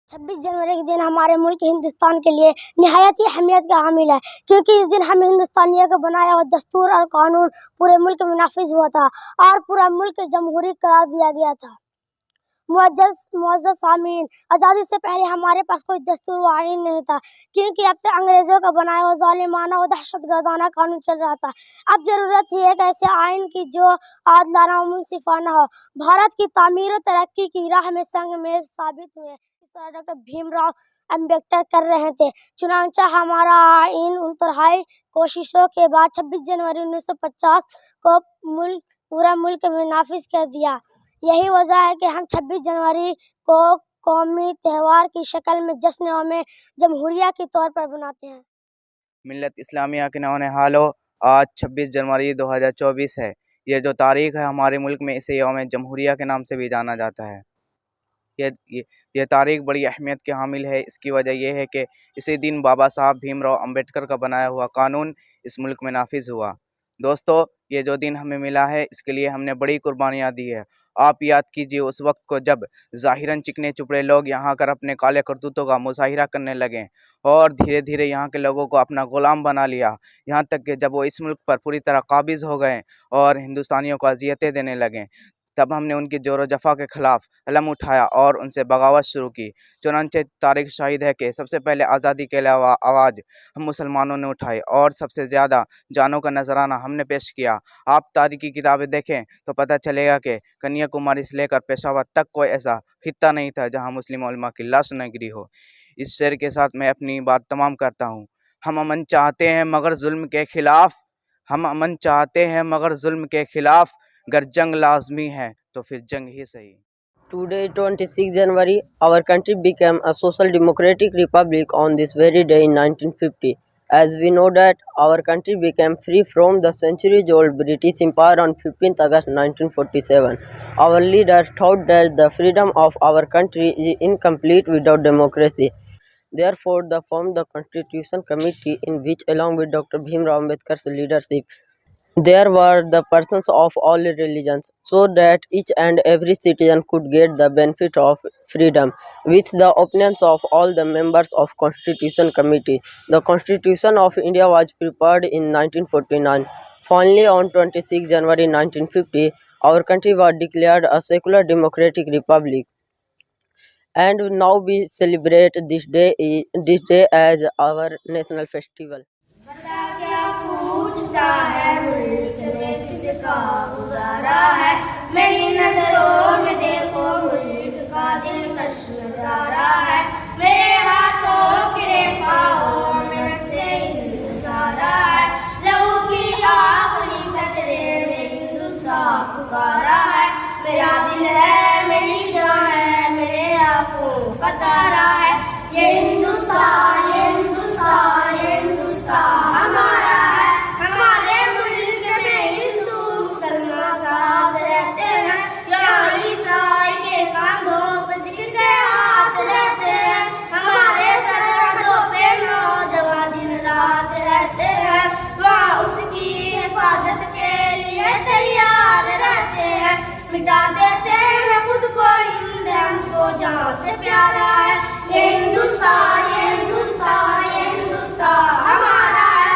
26 जनवरी के दिन हमारे मुल्क हिंदुस्तान के लिए निहायत ही अहमियत का हामिल है, क्योंकि इस दिन हम हिंदुस्तानियों का बनाया हुआ दस्तूर और कानून पूरे मुल्क में नाफिज हुआ था और पूरा मुल्क जमहूरी करार दिया गया था। मुअज़्ज़ज़ सामीन, आज़ादी से पहले हमारे पास कोई दस्तूर व आईन नहीं था, क्योंकि अब तक अंग्रेज़ों का बनाया हुआ ज़ालिमाना व दहशतगर्दाना कानून चल रहा था। अब ज़रूरत ही एक ऐसे आइन की जो आदलाना व मुंसिफाना हो। भारत की तामीर और तरक्की की राह में संग मेल साबित हुए, इस तरह डॉक्टर भीमराव अम्बेडकर कर रहे थे। चुनांचा हमारा आइन उनतरहाई कोशिशों के बाद 26 जनवरी 1950 को पूरा मुल्क में नाफिज कर दिया। यही वजह है कि हम 26 जनवरी को कौमी त्यौहार की शक्ल में जश्न-ए-में जमहूरिया के तौर पर मनाते हैं। मिल्लत इस्लामिया के नौनिहालो, आज 26 जनवरी 2024 है। ये जो तारीख़ है हमारे मुल्क में इसे यौम जमहूरिया के नाम से भी जाना जाता है। ये तारीख़ बड़ी अहमियत के हामिल है। इसकी वजह यह है कि इसी दिन बाबा साहब भीमराव अम्बेडकर का बनाया हुआ कानून इस मुल्क में नाफिज हुआ। दोस्तों, ये जो दिन हमें मिला है इसके लिए हमने बड़ी कुर्बानियाँ दी है। आप याद कीजिए उस वक्त को जब ज़ाहिरन चिकने चुपड़े लोग यहाँ कर अपने काले करतूतों का मुज़ाहिरा करने लगे और धीरे धीरे यहाँ के लोगों को अपना ग़ुलाम बना लिया, यहाँ तक कि जब वो इस मुल्क पर पूरी तरह काबिज़ हो गए और हिंदुस्तानियों को अज़ियतें देने लगे, तब हमने उनकी ज़ोर जफ़ा के ख़िलाफ़ अलम उठाया और उनसे बगावत शुरू की। चुनांचे तारीख़ शाहिद है कि सबसे पहले आज़ादी के लिए आवाज़ हम मुसलमानों ने उठाई और सबसे ज़्यादा जानों का नजराना हमने पेश किया। आप तारीख़ की किताबें देखें तो पता चलेगा कि कन्याकुमारी से लेकर पेशावर तक कोई ऐसा खित्ता नहीं था जहाँ मुस्लिम उलमा की लाश न गिरी हो। इस शेर के साथ मैं अपनी बात तमाम करता हूँ। हम अमन चाहते हैं मगर जुल्म के ख़िलाफ़, हम अमन चाहते हैं मगर जुल्म के ख़िलाफ़, अगर जंग लाजमी है तो फिर जंग ही सही। Today, 26 January, our country became a social democratic republic on this very day in 1950. As we know that our country became free from the centuries-old British Empire on 15th August 1947. Our leaders thought that the freedom of our country is incomplete without democracy. Therefore, they formed the Constitution Committee, in which, along with Dr. Bhimrao Ambedkar's leadership, there were the persons of all religions, so that each and every citizen could get the benefit of freedom. With the opinions of all the members of Constitution Committee, the Constitution of India was prepared in 1949. Finally, on 26 January 1950, our country was declared a secular democratic republic. And now we celebrate this day as our national festival. बता क्या पूछता है मुल्क में किसका गुजारा है, मेरी नजरों में देखो मुल्क का दिलकश नजारा है, मेरे हाथों की रेखाओं में नक्शे हिंद सारा है, लहू की आखिरी कतरे में हिंदुस्तान पुकारा है, मेरा दिल है मेरी जान है मेरे आंखों का तारा है, ये हिंदुस्तान ये हिंदुस्तान ये हिंदुस्तान हमारा है, हमारे मुल्क में हिंदू मुसलमान साथ रहते हैं, यहाँ ईसाई के कांधों पर सिख के हाथ रहते हैं, हमारे सरहदों पे नौजवान दिन रात रहते हैं, वहाँ उसकी हिफाजत के लिए तैयार रहते हैं, मिटा देते हैं खुद को हिंद हमको जान से प्यारा है, ये हिंदुस्तान ये हिंदुस्तान ये हिंदुस्तान हमारा है।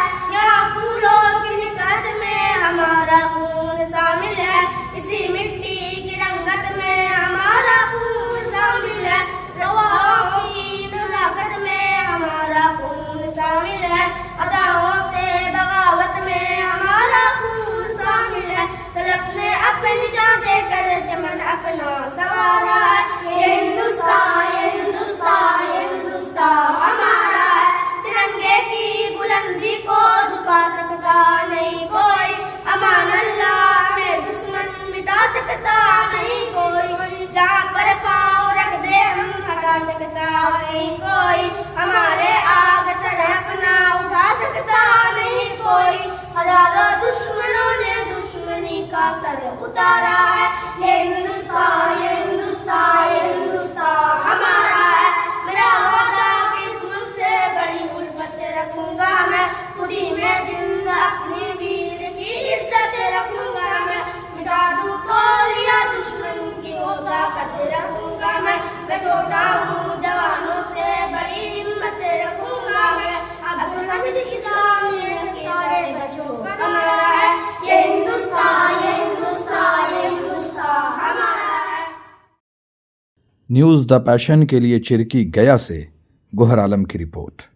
न्यूज़ द पैशन के लिए चिरकी गया से गोहर आलम की रिपोर्ट।